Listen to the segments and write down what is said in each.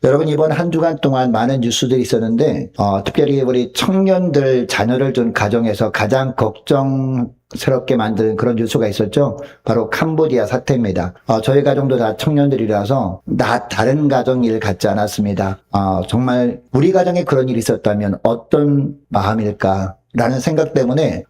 여러분 이번 한 주간 동안 많은 뉴스들이 있었는데 특별히 우리 청년들 자녀를 둔 가정에서 가장 걱정스럽게 만든 그런 뉴스가 있었죠. 바로 캄보디아 사태입니다. 저희 가정도 다 청년들이라서 다른 가정 일 같지 않았습니다. 정말 우리 가정에 그런 일이 있었다면 어떤 마음일까 라는 생각 때문에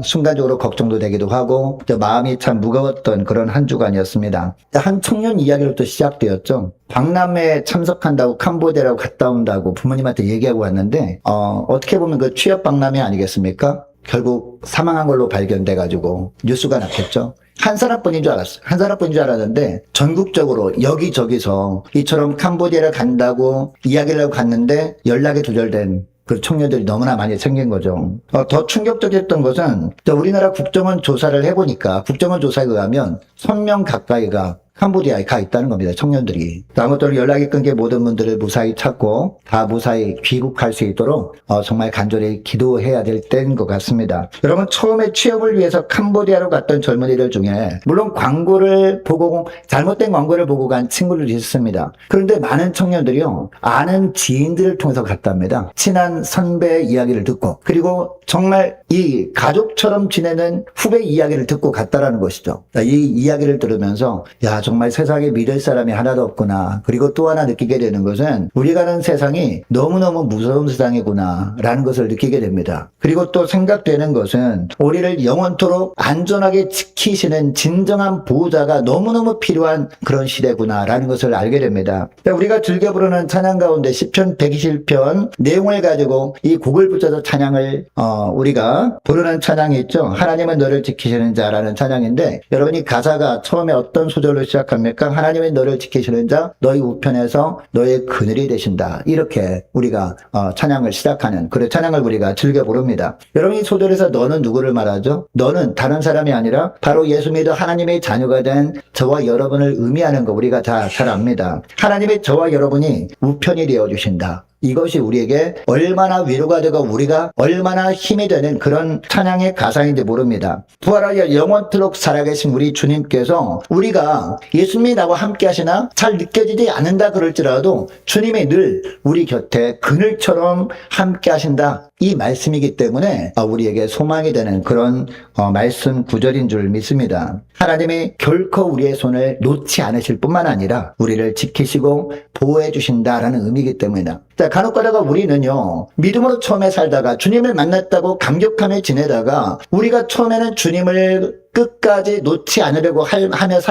순간적으로 걱정도 되기도 하고 마음이 참 무거웠던 그런 한 주간이었습니다. 한 청년 이야기로부터 시작되었죠. 박람회에 참석한다고 캄보디아라고 갔다 온다고 부모님한테 얘기하고 왔는데 어떻게 보면 그 취업 박람회 아니겠습니까? 결국 사망한 걸로 발견돼가지고 뉴스가 났겠죠. 한 사람뿐인 줄 알았어요. 한 사람뿐인 줄 알았는데 전국적으로 여기저기서 이처럼 캄보디아를 간다고 이야기를 하고 갔는데 연락이 두절된 그 청년들이 너무나 많이 생긴 거죠. 더 충격적이었던 것은 우리나라 국정원 조사를 해보니까 국정원 조사에 의하면 1000명 가까이가 캄보디아에 가 있다는 겁니다. 청년들이. 아무쪼록 연락이 끊긴 모든 분들을 무사히 찾고 다 무사히 귀국할 수 있도록 정말 간절히 기도해야 될 때인 것 같습니다. 여러분 처음에 취업을 위해서 캄보디아로 갔던 젊은이들 중에 물론 광고를 보고 잘못된 광고를 보고 간 친구들이 있습니다. 그런데 많은 청년들이요 아는 지인들을 통해서 갔답니다. 친한 선배의 이야기를 듣고 그리고 정말 이 가족처럼 지내는 후배 이야기를 듣고 갔다라는 것이죠. 이 이야기를 들으면서 야 정말 세상에 믿을 사람이 하나도 없구나. 그리고 또 하나 느끼게 되는 것은 우리가 사는 세상이 너무너무 무서운 세상이구나 라는 것을 느끼게 됩니다. 그리고 또 생각되는 것은 우리를 영원토록 안전하게 지키시는 진정한 보호자가 너무너무 필요한 그런 시대구나 라는 것을 알게 됩니다. 우리가 즐겨 부르는 찬양 가운데 시편 121편 내용을 가지고 이 곡을 붙여서 찬양을 우리가 부르는 찬양이 있죠. 하나님은 너를 지키시는 자라는 찬양인데 여러분이 가사가 처음에 어떤 소절로 시작합니까? 하나님은 너를 지키시는 자 너희 우편에서 너의 그늘이 되신다. 이렇게 우리가 찬양을 시작하는 그런 찬양을 우리가 즐겨 부릅니다. 여러분 이 소절에서 너는 누구를 말하죠? 너는 다른 사람이 아니라 바로 예수 믿어 하나님의 자녀가 된 저와 여러분을 의미하는 거 우리가 다 잘 압니다. 하나님의 저와 여러분이 우편이 되어 주신다. 이것이 우리에게 얼마나 위로가 되고 우리가 얼마나 힘이 되는 그런 찬양의 가사인지 모릅니다. 부활하여 영원토록 살아계신 우리 주님께서 우리가 예수님하고 함께 하시나 잘 느껴지지 않는다 그럴지라도 주님이 늘 우리 곁에 그늘처럼 함께 하신다. 이 말씀이기 때문에 우리에게 소망이 되는 그런 말씀 구절인 줄 믿습니다. 하나님이 결코 우리의 손을 놓지 않으실 뿐만 아니라 우리를 지키시고 보호해 주신다라는 의미이기 때문이다. 자, 간혹가다가 우리는요 믿음으로 처음에 살다가 주님을 만났다고 감격하며 지내다가 우리가 처음에는 주님을 끝까지 놓지 않으려고 하며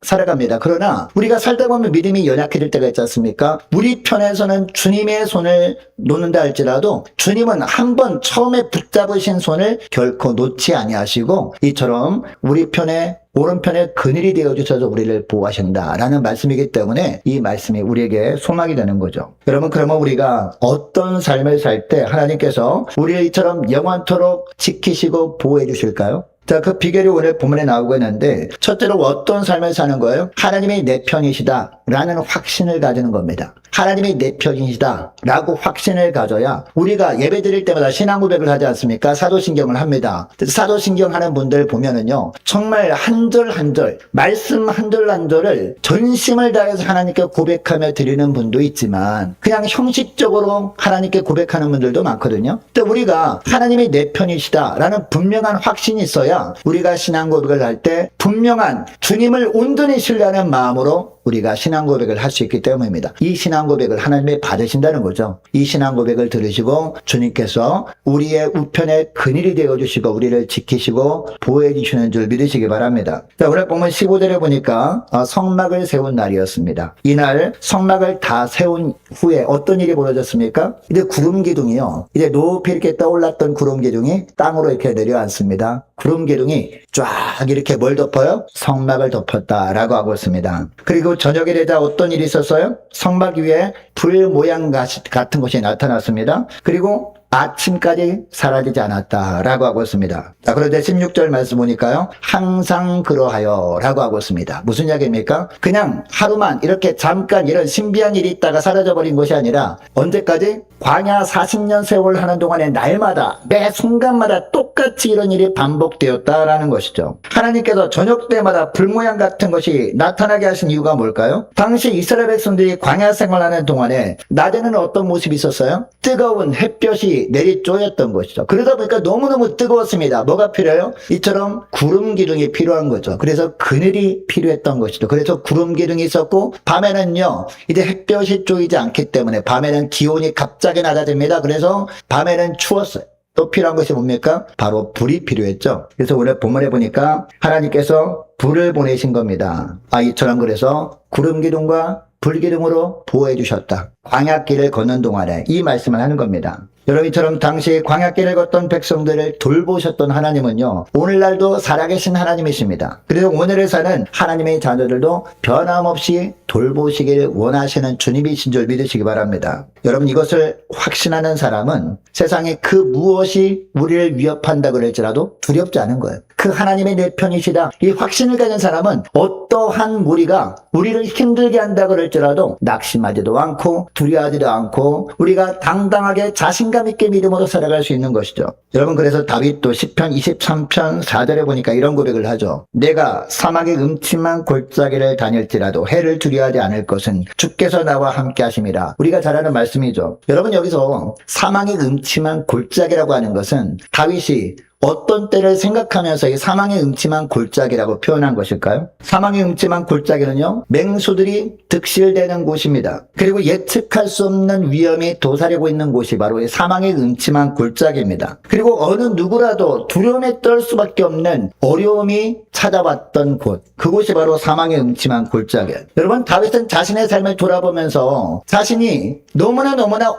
살아갑니다. 그러나 우리가 살다 보면 믿음이 연약해질 때가 있지 않습니까? 우리 편에서는 주님의 손을 놓는다 할지라도 주님은 한번 처음에 붙잡으신 손을 결코 놓지 아니하시고 이처럼 우리 편에 오른편에 그늘이 되어주셔서 우리를 보호하신다라는 말씀이기 때문에 이 말씀이 우리에게 소망이 되는 거죠. 여러분 그러면 우리가 어떤 삶을 살 때 하나님께서 우리를 이처럼 영원토록 지키시고 보호해 주실까요? 자, 그 비결이 오늘 본문에 나오고 있는데 첫째로 어떤 삶을 사는 거예요? 하나님이 내 편이시다 라는 확신을 가지는 겁니다. 하나님이 내 편이시다 라고 확신을 가져야 우리가 예배 드릴 때마다 신앙 고백을 하지 않습니까? 사도신경을 합니다. 사도신경 하는 분들 보면은요 정말 한 절 한 절 말씀 한 절 한 절을 전심을 다해서 하나님께 고백하며 드리는 분도 있지만 그냥 형식적으로 하나님께 고백하는 분들도 많거든요. 근데 우리가 하나님이 내 편이시다 라는 분명한 확신이 있어야 우리가 신앙 고백을 할 때 분명한 주님을 온전히 신뢰하는 마음으로 우리가 신앙 고백을 할 수 있기 때문입니다. 이 신앙 고백을 하나님이 받으신다는 거죠. 이 신앙 고백을 들으시고 주님께서 우리의 우편에 그늘이 되어주시고 우리를 지키시고 보호해 주시는 줄 믿으시기 바랍니다. 자, 오늘 보면 15절에 보니까 성막을 세운 날이었습니다. 이날 성막을 다 세운 후에 어떤 일이 벌어졌습니까? 이제 구름 기둥이요. 이제 높이 이렇게 떠올랐던 구름 기둥이 땅으로 이렇게 내려앉습니다. 구름 기둥이 쫙 이렇게 뭘 덮어요? 성막을 덮었다라고 하고 있습니다. 그리고 저녁이 되자 어떤 일이 있었어요? 성막 위에 불 모양 같은 것이 나타났습니다. 그리고 아침까지 사라지지 않았다라고 하고 있습니다. 자, 그런데 16절 말씀 보니까요. 항상 그러하여 라고 하고 있습니다. 무슨 이야기입니까? 그냥 하루만 이렇게 잠깐 이런 신비한 일이 있다가 사라져버린 것이 아니라 언제까지? 광야 40년 세월 하는 동안에 날마다 매 순간마다 똑같이 이런 일이 반복되었다라는 것이죠. 하나님께서 저녁 때마다 불모양 같은 것이 나타나게 하신 이유가 뭘까요? 당시 이스라엘 백성들이 광야 생활하는 동안에 낮에는 어떤 모습이 있었어요? 뜨거운 햇볕이 내리쪼였던 것이죠. 그러다 보니까 너무너무 뜨거웠습니다. 뭐가 필요해요? 이처럼 구름 기둥이 필요한 거죠. 그래서 그늘이 필요했던 것이죠. 그래서 구름 기둥이 있었고 밤에는요 이제 햇볕이 쪼이지 않기 때문에 밤에는 기온이 갑자기 낮아집니다. 그래서 밤에는 추웠어요. 또 필요한 것이 뭡니까? 바로 불이 필요했죠. 그래서 오늘 본문에 보니까 하나님께서 불을 보내신 겁니다. 이처럼 그래서 구름 기둥과 불 기둥으로 보호해 주셨다. 광야길을 걷는 동안에 이 말씀을 하는 겁니다. 여러분처럼 당시 광야길을 걷던 백성들을 돌보셨던 하나님은요 오늘날도 살아계신 하나님이십니다. 그래서 오늘을 사는 하나님의 자녀들도 변함없이 돌보시길 원하시는 주님이신 줄 믿으시기 바랍니다. 여러분 이것을 확신하는 사람은 세상에 그 무엇이 우리를 위협한다 그럴지라도 두렵지 않은 거예요. 그 하나님의 내 편이시다 이 확신을 가진 사람은 어떠한 무리가 우리를 힘들게 한다 그럴지라도 낙심하지도 않고 두려워하지도 않고 우리가 당당하게 자신감 있게 믿음으로 살아갈 수 있는 것이죠. 여러분 그래서 다윗도 시편 23편 4절에 보니까 이런 고백을 하죠. 내가 사막의 음침한 골짜기를 다닐지라도 해를 두려워하지 않을 것은 주께서 나와 함께 하심이라. 우리가 잘 아는 말씀이죠. 여러분 여기서 사막의 음침한 골짜기라고 하는 것은 다윗이 어떤 때를 생각하면서 이 사망의 음침한 골짜기라고 표현한 것일까요? 사망의 음침한 골짜기는요, 맹수들이 득실되는 곳입니다. 그리고 예측할 수 없는 위험이 도사리고 있는 곳이 바로 이 사망의 음침한 골짜기입니다. 그리고 어느 누구라도 두려움에 떨 수밖에 없는 어려움이 찾아왔던 곳, 그곳이 바로 사망의 음침한 골짜기. 여러분, 다윗은 자신의 삶을 돌아보면서 자신이 너무나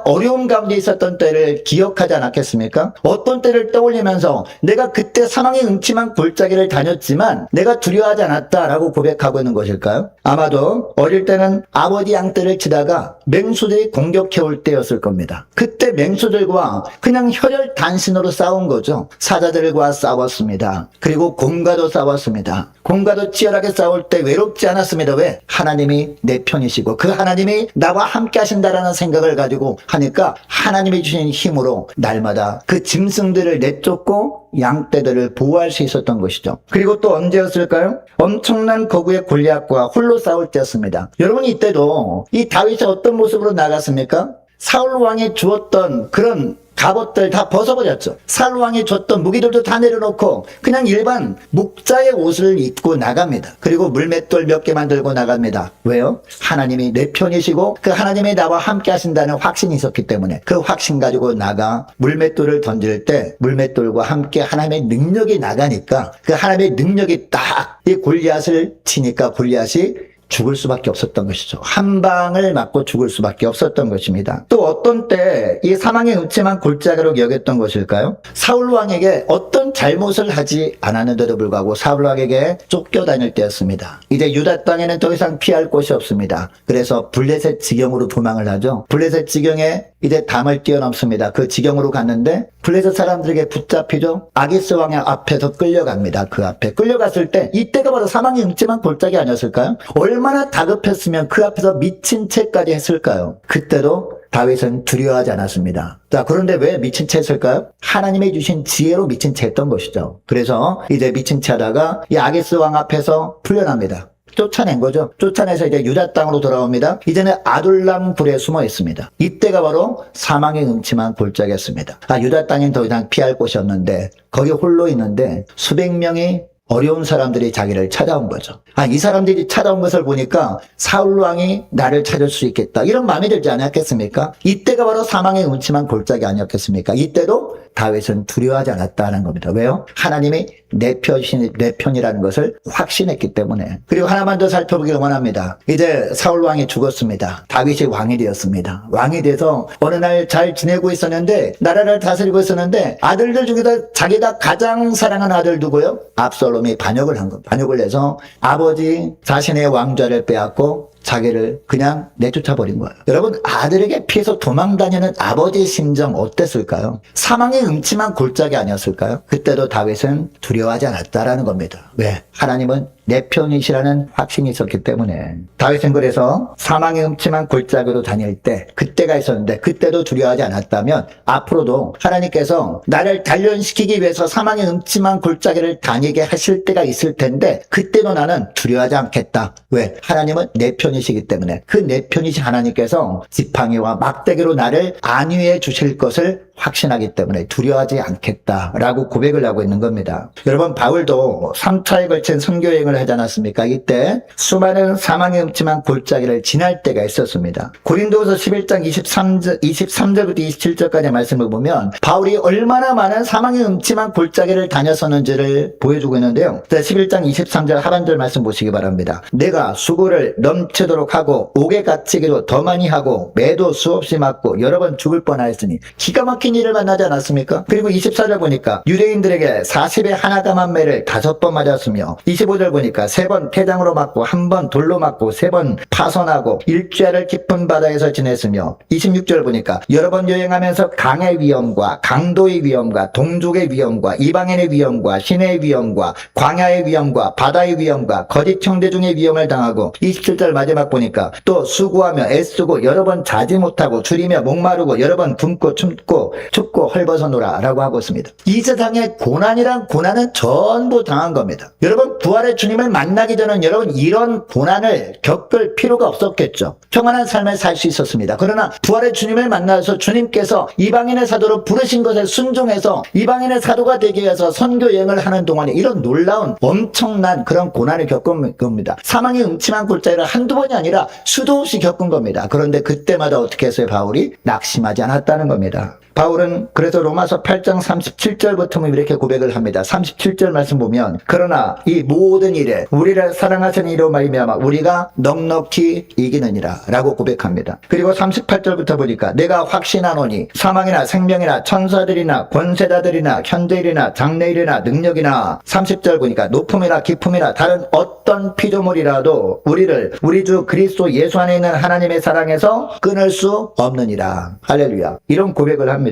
어려움 가운데 있었던 때를 기억하지 않았겠습니까? 어떤 때를 떠올리면서 내가 그때 사망의 음침한 골짜기를 다녔지만 내가 두려워하지 않았다라고 고백하고 있는 것일까요? 아마도 어릴 때는 아버지 양떼를 치다가 맹수들이 공격해올 때였을 겁니다. 그때 맹수들과 그냥 혈혈단신으로 싸운 거죠. 사자들과 싸웠습니다. 그리고 곰과도 싸웠습니다. 곰과도 치열하게 싸울 때 외롭지 않았습니다. 왜? 하나님이 내 편이시고 그 하나님이 나와 함께 하신다라는 생각을 가지고 하니까 하나님이 주신 힘으로 날마다 그 짐승들을 내쫓고 양떼들을 보호할 수 있었던 것이죠. 그리고 또 언제였을까요? 엄청난 거구의 골리앗과 홀로 싸울 때였습니다. 여러분 이때도 이 다윗이 어떤 모습으로 나갔습니까? 사울 왕이 주었던 그런 갑옷들 다 벗어버렸죠. 사울 왕이 줬던 무기들도 다 내려놓고 그냥 일반 목자의 옷을 입고 나갑니다. 그리고 물맷돌 몇 개 만들고 나갑니다. 왜요? 하나님이 내 편이시고 그 하나님이 나와 함께 하신다는 확신이 있었기 때문에 그 확신 가지고 나가 물맷돌을 던질 때 물맷돌과 함께 하나님의 능력이 나가니까 그 하나님의 능력이 딱 이 골리앗을 치니까 골리앗이 죽을 수밖에 없었던 것이죠. 한 방을 맞고 죽을 수밖에 없었던 것입니다. 또 어떤 때 이 사망의 음침한 골짜기로 여겼던 것일까요? 사울 왕에게 어떤 잘못을 하지 않았는데도 불구하고 사울 왕에게 쫓겨다닐 때였습니다. 이제 유다 땅에는 더 이상 피할 곳이 없습니다. 그래서 블레셋 지경으로 도망을 하죠. 블레셋 지경에 이제 담을 뛰어넘습니다. 그 지경으로 갔는데 블레셋 사람들에게 붙잡히죠. 아기스 왕의 앞에서 끌려갑니다. 그 앞에 끌려갔을 때 이때가 바로 사망의 음침한 골짜기 아니었을까요? 얼마나 다급했으면 그 앞에서 미친 채까지 했을까요? 그때도 다윗은 두려워하지 않았습니다. 자, 그런데 왜 미친 채 했을까요? 하나님이 주신 지혜로 미친 채 했던 것이죠. 그래서 이제 미친 채 하다가 이 아기스 왕 앞에서 풀려납니다. 쫓아낸 거죠. 쫓아내서 이제 유다 땅으로 돌아옵니다. 이제는 아둘람 굴에 숨어 있습니다. 이때가 바로 사망의 음침한 골짜기였습니다. 유다 땅엔 더 이상 피할 곳이 없는데 거기 홀로 있는데 수백 명이 어려운 사람들이 자기를 찾아온 거죠. 이 사람들이 찾아온 것을 보니까 사울 왕이 나를 찾을 수 있겠다. 이런 마음이 들지 않았겠습니까? 이때가 바로 사망의 음침한 골짜기 아니었겠습니까? 이때도 다윗은 두려워하지 않았다는 겁니다. 왜요? 하나님이 내 편이라는 것을 확신했기 때문에. 그리고 하나만 더 살펴보기를 원합니다. 이제 사울 왕이 죽었습니다. 다윗이 왕이 되었습니다. 왕이 돼서 어느 날 잘 지내고 있었는데 나라를 다스리고 있었는데 아들들 중에서 자기가 가장 사랑하는 아들 누구요? 압살롬이 반역을 한 겁니다. 반역을 해서 아버지 자신의 왕좌를 빼앗고 자기를 그냥 내쫓아버린 거예요. 여러분, 아들에게 피해서 도망다니는 아버지의 심정 어땠을까요? 사망의 음침한 골짜기 아니었을까요? 그때도 다윗은 두려워하지 않았다라는 겁니다. 왜? 하나님은 내 편이시라는 확신이 있었기 때문에. 다윗은 그래서 사망의 음침한 골짜기로 다닐 때 그때가 있었는데 그때도 두려워하지 않았다면 앞으로도 하나님께서 나를 단련시키기 위해서 사망의 음침한 골짜기를 다니게 하실 때가 있을 텐데 그때도 나는 두려워하지 않겠다. 왜? 하나님은 내 편이시기 때문에. 그 내 편이신 하나님께서 지팡이와 막대기로 나를 안위해 주실 것을 확신하기 때문에 두려워하지 않겠다라고 고백을 하고 있는 겁니다. 여러분, 바울도 3차에 걸친 선교여행을 하지 않았습니까? 이때 수많은 사망의 음침한 골짜기를 지날 때가 있었습니다. 고린도후서 11장 23절부터 27절까지 말씀을 보면 바울이 얼마나 많은 사망의 음침한 골짜기를 다녔었는지를 보여주고 있는데요. 11장 23절 하반절 말씀 보시기 바랍니다. 내가 수고를 넘치도록 하고 옥에 갇히기도 더 많이 하고 매도 수없이 맞고 여러 번 죽을 뻔하였으니 기가 막힌 일을 만나지 않았습니까? 그리고 24절 보니까 유대인들에게 40의 하나다만 매를 5번 맞았으며 25절 보니까 3번 태장으로 맞고 1번 돌로 맞고 3번 파손하고 일주일을 깊은 바다에서 지냈으며 26절 보니까 여러 번 여행하면서 강의 위험과 강도의 위험과 동족의 위험과 이방인의 위험과 신의 위험과 광야의 위험과 바다의 위험과 거짓 형제 중의 위험을 당하고 27절 마지막 보니까 또 수고하며 애쓰고 여러 번 자지 못하고 줄이며 목마르고 여러 번 굶고 춥고 헐벗어노라 라고 하고 있습니다. 이 세상의 고난이란 고난은 전부 당한 겁니다. 여러분, 부활의 주님을 만나기 전엔 여러분 이런 고난을 겪을 필요가 없었겠죠. 평안한 삶을 살 수 있었습니다. 그러나 부활의 주님을 만나서 주님께서 이방인의 사도로 부르신 것에 순종해서 이방인의 사도가 되기 위해서 선교 여행을 하는 동안에 이런 놀라운 엄청난 그런 고난을 겪은 겁니다. 사망의 음침한 골짜기를 한두 번이 아니라 수도 없이 겪은 겁니다. 그런데 그때마다 어떻게 했어요? 바울이 낙심하지 않았다는 겁니다. 바울은 그래서 로마서 8장 37절부터 이렇게 고백을 합니다. 37절 말씀 보면 그러나 이 모든 일에 우리를 사랑하시는 이로 말미암아 우리가 넉넉히 이기느니라 라고 고백합니다. 그리고 38절부터 보니까 내가 확신하노니 사망이나 생명이나 천사들이나 권세자들이나 현재일이나 장래일이나 능력이나 30절 보니까 높음이나 깊음이나 다른 어떤 피조물이라도 우리를 우리 주 그리스도 예수 안에 있는 하나님의 사랑에서 끊을 수 없느니라. 할렐루야. 이런 고백을 합니다.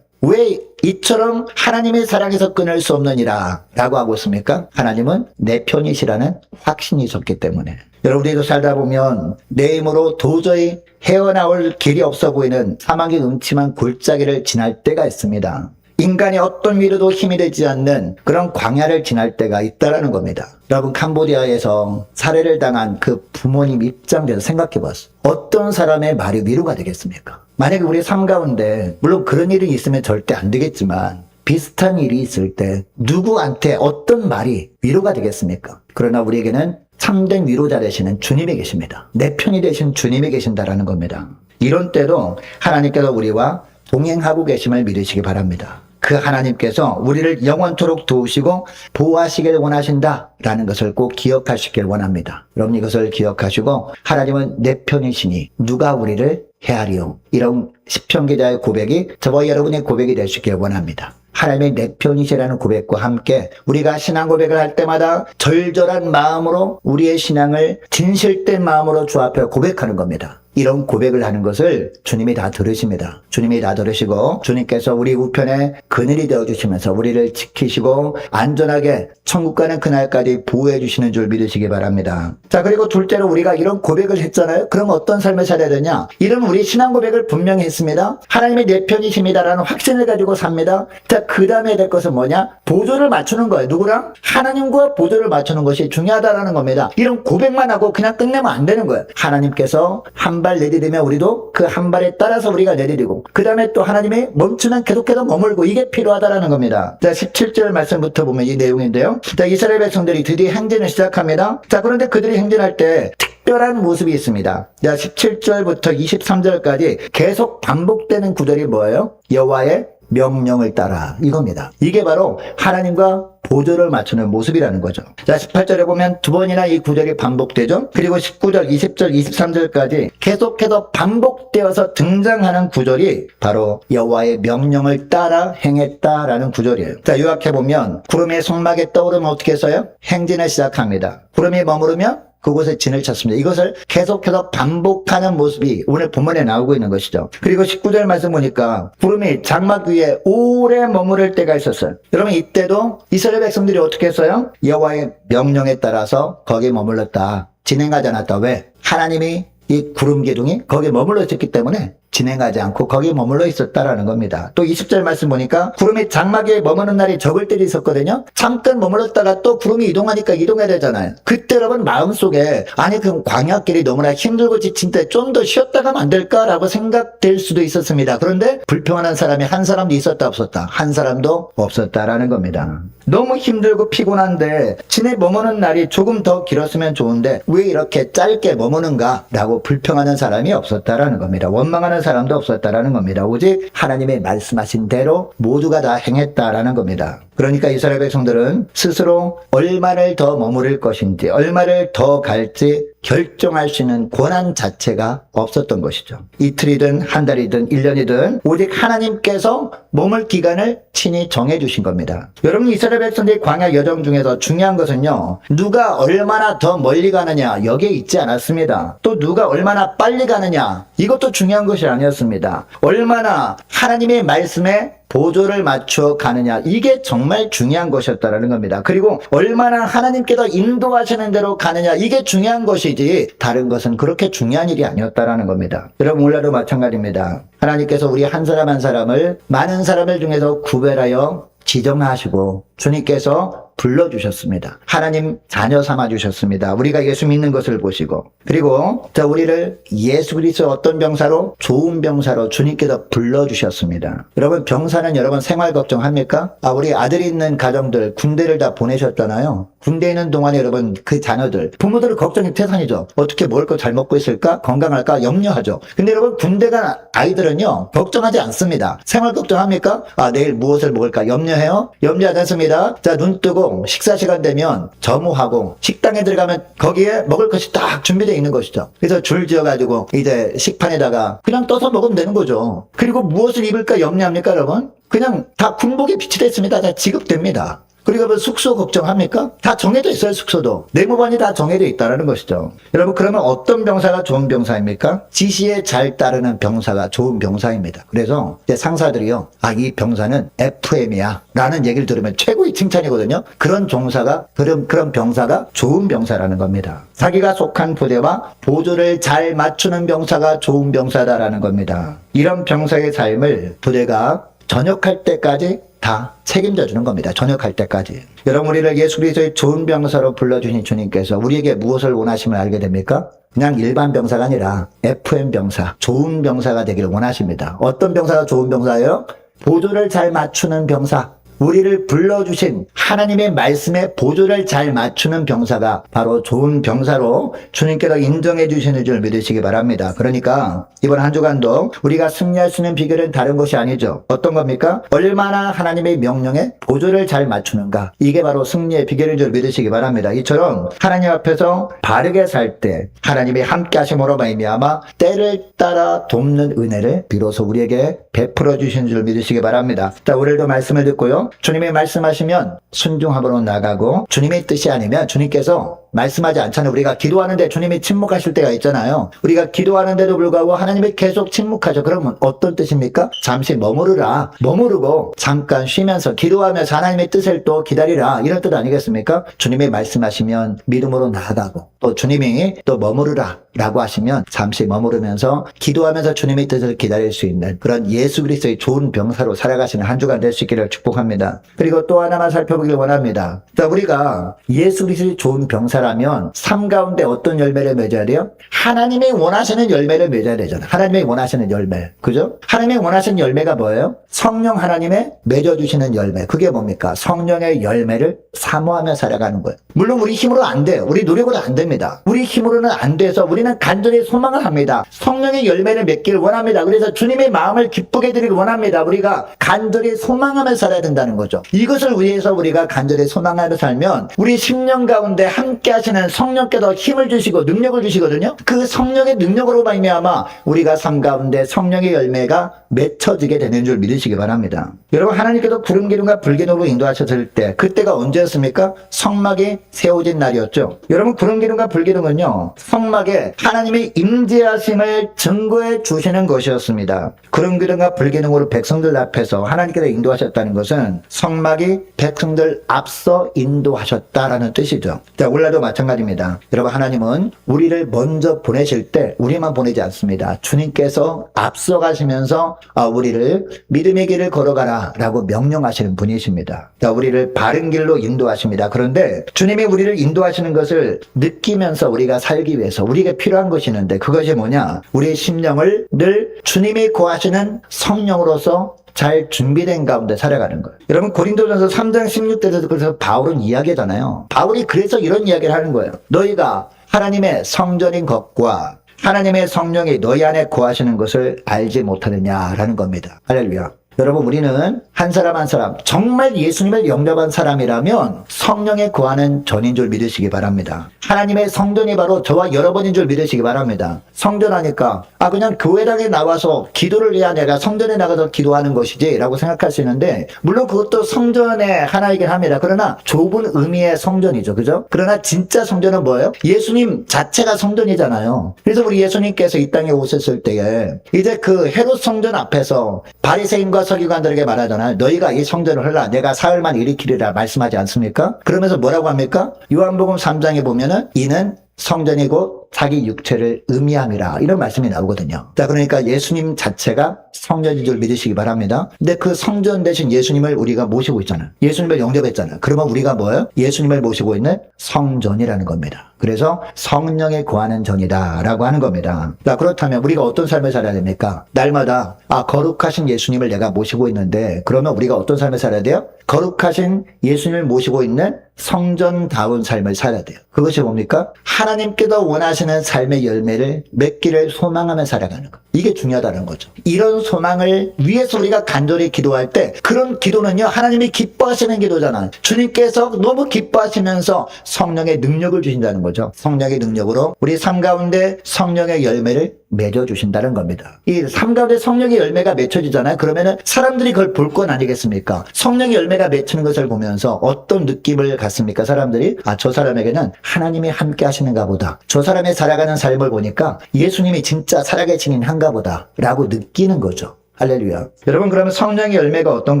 왜 이처럼 하나님의 사랑에서 끊을 수 없느니라 라고 하고 있습니까? 하나님은 내 편이시라는 확신이 있었기 때문에. 여러분들도 살다 보면 내 힘으로 도저히 헤어나올 길이 없어 보이는 사망의 음침한 골짜기를 지날 때가 있습니다. 인간이 어떤 위로도 힘이 되지 않는 그런 광야를 지날 때가 있다라는 겁니다. 여러분, 캄보디아에서 살해를 당한 그 부모님 입장에서 생각해 봤어요. 어떤 사람의 말이 위로가 되겠습니까? 만약에 우리 삶 가운데 물론 그런 일이 있으면 절대 안 되겠지만 비슷한 일이 있을 때 누구한테 어떤 말이 위로가 되겠습니까? 그러나 우리에게는 참된 위로자 되시는 주님이 계십니다. 내 편이 되신 주님이 계신다라는 겁니다. 이런 때도 하나님께서 우리와 동행하고 계심을 믿으시기 바랍니다. 그 하나님께서 우리를 영원토록 도우시고 보호하시길 원하신다라는 것을 꼭 기억하시길 원합니다. 여러분, 이것을 기억하시고 하나님은 내 편이시니 누가 우리를 헤아리요. 이런 시편 기자의 고백이 저와 여러분의 고백이 되시길 원합니다. 하나님의 내 편이시라는 고백과 함께 우리가 신앙 고백을 할 때마다 절절한 마음으로 우리의 신앙을 진실된 마음으로 주 앞에 고백하는 겁니다. 이런 고백을 하는 것을 주님이 다 들으십니다. 주님이 다 들으시고 주님께서 우리 우편에 그늘이 되어주시면서 우리를 지키시고 안전하게 천국 가는 그날까지 보호해 주시는 줄 믿으시기 바랍니다. 자, 그리고 둘째로 우리가 이런 고백을 했잖아요. 그럼 어떤 삶을 살아야 되냐? 이런 우리 신앙 고백을 분명히 했습니다. 하나님이 내 편이십니다라는 확신을 가지고 삽니다. 자, 그 다음에 될 것은 뭐냐? 보조를 맞추는 거예요. 누구랑? 하나님과 보조를 맞추는 것이 중요하다라는 겁니다. 이런 고백만 하고 그냥 끝내면 안 되는 거예요. 하나님께서 한 발 내디디면 우리도 그 한 발에 따라서 우리가 내디디고 그 다음에 또 하나님이 멈추면 계속해서 머물고 이게 필요하다라는 겁니다. 자, 17절 말씀부터 보면 이 내용인데요. 자, 이스라엘 백성들이 드디어 행진을 시작합니다. 자, 그런데 그들이 행진할 때 특별한 모습이 있습니다. 자, 17절부터 23절까지 계속 반복되는 구절이 뭐예요? 여호와의 명령을 따라 이겁니다. 이게 바로 하나님과 보조를 맞추는 모습이라는 거죠. 자, 18절에 보면 두 번이나 이 구절이 반복되죠. 그리고 19절, 20절, 23절까지 계속해서 반복되어서 등장하는 구절이 바로 여호와의 명령을 따라 행했다라는 구절이에요. 자, 요약해 보면 구름이 성막에 떠오르면 어떻게 해서요? 행진을 시작합니다. 구름이 머무르면 그곳에 진을 쳤습니다. 이것을 계속해서 반복하는 모습이 오늘 본문에 나오고 있는 것이죠. 그리고 19절 말씀 보니까 구름이 장막 위에 오래 머무를 때가 있었어요. 여러분 이때도 이스라엘 백성들이 어떻게 했어요? 여호와의 명령에 따라서 거기에 머물렀다. 진행하지 않았다. 왜? 하나님이 이 구름 기둥이 거기에 머물러 있었기 때문에 진행하지 않고 거기에 머물러 있었다라는 겁니다. 또 20절 말씀 보니까 구름이 장막 위에 머무는 날이 적을 때도 있었거든요. 잠깐 머물렀다가 또 구름이 이동하니까 이동해야 되잖아요. 그때 여러분 마음속에 아니 그 광야길이 너무나 힘들고 지친 때 좀 더 쉬었다 가면 안 될까라고 생각될 수도 있었습니다. 그런데 불평하는 사람이 한 사람도 있었다 없었다? 한 사람도 없었다라는 겁니다. 너무 힘들고 피곤한데 진에 머무는 날이 조금 더 길었으면 좋은데 왜 이렇게 짧게 머무는가라고 불평하는 사람이 없었다라는 겁니다. 원망하는 사람도 없었다라는 겁니다. 오직 하나님의 말씀하신 대로 모두가 다 행했다라는 겁니다. 그러니까 이스라엘 백성들은 스스로 얼마를 더 머무를 것인지 얼마를 더 갈지 결정할 수 있는 권한 자체가 없었던 것이죠. 이틀이든 한 달이든 1년이든 오직 하나님께서 머물 기간을 친히 정해주신 겁니다. 여러분 이스라엘 백성들의 광야 여정 중에서 중요한 것은요, 누가 얼마나 더 멀리 가느냐 여기에 있지 않았습니다. 또 누가 얼마나 빨리 가느냐 이것도 중요한 것이 아니었습니다. 얼마나 하나님의 말씀에 보조를 맞춰 가느냐 이게 정말 중요한 것이었다라는 겁니다. 그리고 얼마나 하나님께서 인도하시는 대로 가느냐 이게 중요한 것이지 다른 것은 그렇게 중요한 일이 아니었다라는 겁니다. 여러분 오늘도 마찬가지입니다. 하나님께서 우리 한 사람 한 사람을 많은 사람들 중에서 구별하여 지정하시고 주님께서 불러주셨습니다. 하나님 자녀 삼아주셨습니다. 우리가 예수 믿는 것을 보시고 그리고 우리를 예수 그리스도 어떤 병사로? 좋은 병사로 주님께서 불러주셨습니다. 여러분 병사는 여러분 생활 걱정합니까? 우리 아들이 있는 가정들 군대를 다 보내셨잖아요. 군대에 있는 동안에 여러분 그 자녀들 부모들은 걱정이 태산이죠. 어떻게 먹을 거 잘 먹고 있을까? 건강할까? 염려하죠. 근데 여러분 군대 간 아이들은요 걱정하지 않습니다. 생활 걱정합니까? 내일 무엇을 먹을까? 염려해요? 염려하지 않습니다. 자, 눈 뜨고 식사 시간 되면 점호하고 식당에 들어가면 거기에 먹을 것이 딱 준비되어 있는 것이죠. 그래서 줄 지어가지고 이제 식판에다가 그냥 떠서 먹으면 되는 거죠. 그리고 무엇을 입을까 염려합니까 여러분? 그냥 다 군복에 비치되어 있습니다. 다 지급됩니다. 그리고 뭐 숙소 걱정합니까? 다 정해져 있어요. 숙소도. 내무반이 다 정해져 있다는 것이죠. 여러분 그러면 어떤 병사가 좋은 병사입니까? 지시에 잘 따르는 병사가 좋은 병사입니다. 그래서 이제 상사들이요. 이 병사는 FM이야 라는 얘기를 들으면 최고의 칭찬이거든요. 그런 병사가 좋은 병사라는 겁니다. 자기가 속한 부대와 보조를 잘 맞추는 병사가 좋은 병사다라는 겁니다. 이런 병사의 삶을 부대가 전역할 때까지 다 책임져 주는 겁니다. 전역할 때까지. 여러분 우리를 예수 그리스도의 좋은 병사로 불러주신 주님께서 우리에게 무엇을 원하심을 알게 됩니까? 그냥 일반 병사가 아니라 FM 병사, 좋은 병사가 되기를 원하십니다. 어떤 병사가 좋은 병사예요? 보조를 잘 맞추는 병사. 우리를 불러주신 하나님의 말씀에 보조를 잘 맞추는 병사가 바로 좋은 병사로 주님께서 인정해 주시는 줄 믿으시기 바랍니다. 그러니까 이번 한 주간도 우리가 승리할 수 있는 비결은 다른 것이 아니죠. 어떤 겁니까? 얼마나 하나님의 명령에 보조를 잘 맞추는가. 이게 바로 승리의 비결인 줄 믿으시기 바랍니다. 이처럼 하나님 앞에서 바르게 살 때 하나님의 함께 하심으로 말미암아 때를 따라 돕는 은혜를 비로소 우리에게 베풀어 주시는 줄 믿으시기 바랍니다. 자, 오늘도 말씀을 듣고요. 주님의 말씀하시면 순종함으로 나가고 주님의 뜻이 아니면 주님께서 말씀하지 않잖아요. 우리가 기도하는데 주님이 침묵하실 때가 있잖아요. 우리가 기도하는데도 불구하고 하나님이 계속 침묵하죠. 그러면 어떤 뜻입니까? 잠시 머무르라. 머무르고 잠깐 쉬면서 기도하면서 하나님의 뜻을 또 기다리라. 이런 뜻 아니겠습니까? 주님이 말씀하시면 믿음으로 나아가고 또 주님이 또 머무르라 라고 하시면 잠시 머무르면서 기도하면서 주님의 뜻을 기다릴 수 있는 그런 예수 그리스도의 좋은 병사로 살아가시는 한 주간 될 수 있기를 축복합니다. 그리고 또 하나만 살펴보길 원합니다. 자, 우리가 예수 그리스도의 좋은 병사라면 삶 가운데 어떤 열매를 맺어야 돼요? 하나님이 원하시는 열매를 맺어야 되잖아요. 하나님이 원하시는 열매. 그죠? 하나님이 원하시는 열매가 뭐예요? 성령 하나님의 맺어주시는 열매. 그게 뭡니까? 성령의 열매를 사모하며 살아가는 거예요. 물론 우리 힘으로 안 돼요. 우리 노력으로 안 됩니다. 우리 힘으로는 안 돼서 우리는 간절히 소망을 합니다. 성령의 열매를 맺기를 원합니다. 그래서 주님의 마음을 기쁘게 드리길 원합니다. 우리가 간절히 소망하며 살아야 된다는 거죠. 이것을 위해서 우리가 간절히 소망하며 살면 우리 10년 가운데 함께 함께 하시는 성령께서 힘을 주시고 능력을 주시거든요. 그 성령의 능력으로 말미암아 우리가 삶 가운데 성령의 열매가 맺혀지게 되는 줄 믿으시기 바랍니다. 여러분, 하나님께서 구름 기둥과 불 기둥으로 인도하셨을 때 그때가 언제였습니까? 성막이 세워진 날이었죠. 여러분, 구름 기둥과 불 기둥은요, 성막에 하나님의 임재하심을 증거해 주시는 것이었습니다. 구름 기둥과 불 기둥으로 백성들 앞에서 하나님께서 인도하셨다는 것은 성막이 백성들 앞서 인도하셨다라는 뜻이죠. 자, 오늘도 마찬가지입니다. 여러분, 하나님은 우리를 먼저 보내실 때 우리만 보내지 않습니다. 주님께서 앞서 가시면서 우리를 믿음의 길을 걸어가라 라고 명령하시는 분이십니다. 자, 우리를 바른 길로 인도하십니다. 그런데 주님이 우리를 인도하시는 것을 느끼면서 우리가 살기 위해서 우리에게 필요한 것이 있는데, 그것이 뭐냐? 우리의 심령을 늘 주님이 구하시는 성령으로서 잘 준비된 가운데 살아가는 거예요. 여러분, 고린도전서 3장 16절에서 그래서 바울은 이야기하잖아요. 바울이 그래서 이런 이야기를 하는 거예요. 너희가 하나님의 성전인 것과 하나님의 성령이 너희 안에 거하시는 것을 알지 못하느냐라는 겁니다. 할렐루야. 여러분, 우리는 한 사람 한 사람 정말 예수님을 영접한 사람이라면 성령에 거하는 전인 줄 믿으시기 바랍니다. 하나님의 성전이 바로 저와 여러분인 줄 믿으시기 바랍니다. 성전하니까 그냥 교회당에 나와서 기도를 해야 내가 성전에 나가서 기도하는 것이지 라고 생각할 수 있는데, 물론 그것도 성전의 하나이긴 합니다. 그러나 좁은 의미의 성전이죠. 그죠? 그러나 진짜 성전은 뭐예요? 예수님 자체가 성전이잖아요. 그래서 우리 예수님께서 이 땅에 오셨을 때에 이제 그 헤롯 성전 앞에서 바리새인과 서기관들에게 말하잖아요. 너희가 이 성전을 헐라, 내가 사흘만 일으키리라 말씀하지 않습니까? 그러면서 뭐라고 합니까? 요한복음 3장에 보면은 이는 성전이고 자기 육체를 의미함이라, 이런 말씀이 나오거든요. 자, 그러니까 예수님 자체가 성전인 줄 믿으시기 바랍니다. 근데 그 성전 대신 예수님을 우리가 모시고 있잖아요. 예수님을 영접했잖아요. 그러면 우리가 뭐예요? 예수님을 모시고 있는 성전이라는 겁니다. 그래서 성령에 거하는 전이다 라고 하는 겁니다. 자, 그렇다면 우리가 어떤 삶을 살아야 됩니까? 날마다 거룩하신 예수님을 내가 모시고 있는데, 그러면 우리가 어떤 삶을 살아야 돼요? 거룩하신 예수님을 모시고 있는 성전다운 삶을 살아야 돼요. 그것이 뭡니까? 하나님께서 원하시는 삶의 열매를 맺기를 소망하며 살아가는 것. 이게 중요하다는 거죠. 이런 소망을 위해서 우리가 간절히 기도할 때, 그런 기도는요, 하나님이 기뻐하시는 기도잖아요. 주님께서 너무 기뻐하시면서 성령의 능력을 주신다는 거죠. 성령의 능력으로 우리 삶 가운데 성령의 열매를 맺어주신다는 겁니다. 이 삶 가운데 성령의 열매가 맺혀지잖아요. 그러면은 사람들이 그걸 볼 건 아니겠습니까? 성령의 열매가 맺히는 것을 보면서 어떤 느낌을 갖습니까? 사람들이 저 사람에게는 하나님이 함께 하시는가 보다. 저 사람의 살아가는 삶을 보니까 예수님이 진짜 살아계시긴 한가 보다 라고 느끼는 거죠. 할렐루야. 여러분, 그러면 성령의 열매가 어떤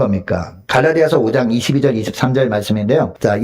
겁니까? 갈라디아서 5장 22절 23절 말씀인데요. 자,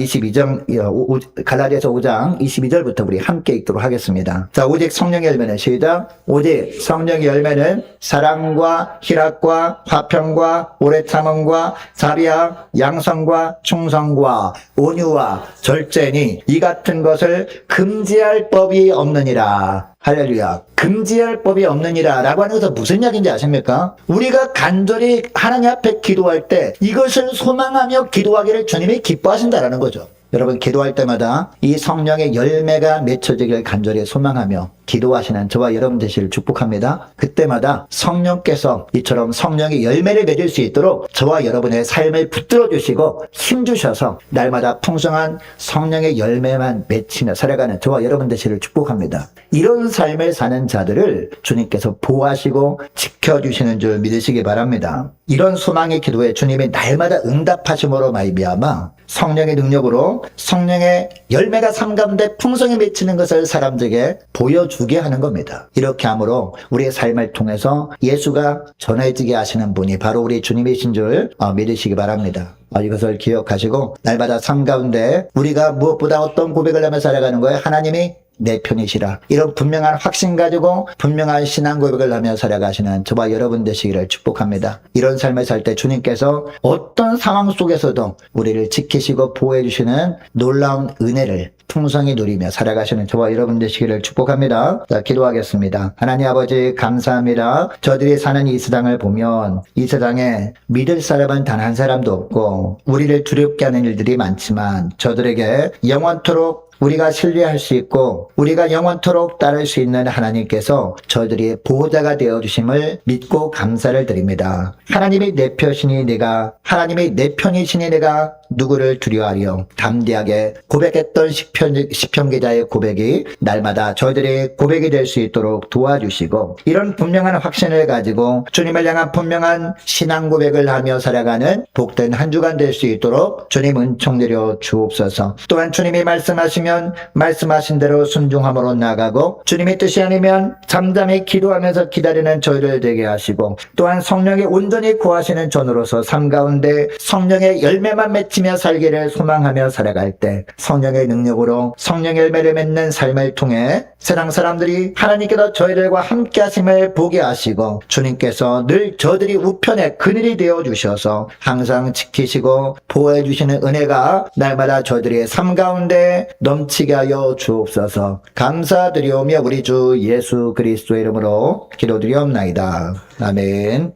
갈라디아서 5장 22절부터 우리 함께 읽도록 하겠습니다. 자, 오직 성령의 열매는, 시작. 오직 성령의 열매는 사랑과 희락과 화평과 오래 참음과 자비와 양성과 충성과 온유와 절제니 이 같은 것을 금지할 법이 없느니라. 할렐루야. 금지할 법이 없느니라 라고 하는 것은 무슨 이야기인지 아십니까? 우리가 간절히 하나님 앞에 기도할 때 이것을 소망하며 기도하기를 주님이 기뻐하신다라는 거죠. 여러분, 기도할 때마다 이 성령의 열매가 맺혀지길 간절히 소망하며 기도하시는 저와 여러분 되시를 축복합니다. 그때마다 성령께서 이처럼 성령의 열매를 맺을 수 있도록 저와 여러분의 삶을 붙들어 주시고 힘 주셔서 날마다 풍성한 성령의 열매만 맺히며 살아가는 저와 여러분 되시를 축복합니다. 이런 삶을 사는 자들을 주님께서 보호하시고 지켜주시는 줄 믿으시기 바랍니다. 이런 소망의 기도에 주님이 날마다 응답하심으로 말미암아 성령의 능력으로 성령의 열매가 삶 가운데 풍성히 맺히는 것을 사람들에게 보여주게 하는 겁니다. 이렇게 함으로 우리의 삶을 통해서 예수가 전해지게 하시는 분이 바로 우리 주님이신 줄 믿으시기 바랍니다. 이것을 기억하시고 날마다 삶 가운데 우리가 무엇보다 어떤 고백을 하며 살아가는 거예요? 하나님이 내 편이시라. 이런 분명한 확신 가지고 분명한 신앙 고백을 하며 살아가시는 저와 여러분 되시기를 축복합니다. 이런 삶을 살 때 주님께서 어떤 상황 속에서도 우리를 지키시고 보호해 주시는 놀라운 은혜를 풍성히 누리며 살아가시는 저와 여러분 되시기를 축복합니다. 자, 기도하겠습니다. 하나님 아버지, 감사합니다. 저들이 사는 이 세상을 보면 이 세상에 믿을 사람은 단 한 사람도 없고 우리를 두렵게 하는 일들이 많지만 저들에게 영원토록 우리가 신뢰할 수 있고 우리가 영원토록 따를 수 있는 하나님께서 저희들이 보호자가 되어주심을 믿고 감사를 드립니다. 하나님이 내 편이시니 내가 누구를 두려워하리요. 담대하게 고백했던 시편 기자의 고백이 날마다 저희들의 고백이 될 수 있도록 도와주시고, 이런 분명한 확신을 가지고 주님을 향한 분명한 신앙 고백을 하며 살아가는 복된 한 주간 될 수 있도록 주님 은총 내려 주옵소서. 또한 주님이 말씀하시면 말씀하신 대로 순종함으로 나아가고, 주님의 뜻이 아니면 잠잠히 기도하면서 기다리는 저희를 되게 하시고, 또한 성령이 온전히 구하시는 전으로서 삶 가운데 성령의 열매만 맺히며 살기를 소망하며 살아갈 때 성령의 능력으로 성령의 열매를 맺는 삶을 통해 세상 사람들이 하나님께서 저희들과 함께 하심을 보게 하시고, 주님께서 늘 저들이 우편에 그늘이 되어 주셔서 항상 지키시고 보호해 주시는 은혜가 날마다 저희들의 삶 가운데 넘치게 하여 주옵소서. 감사드리오며 우리 주 예수 그리스도의 이름으로 기도드리옵나이다. 아멘.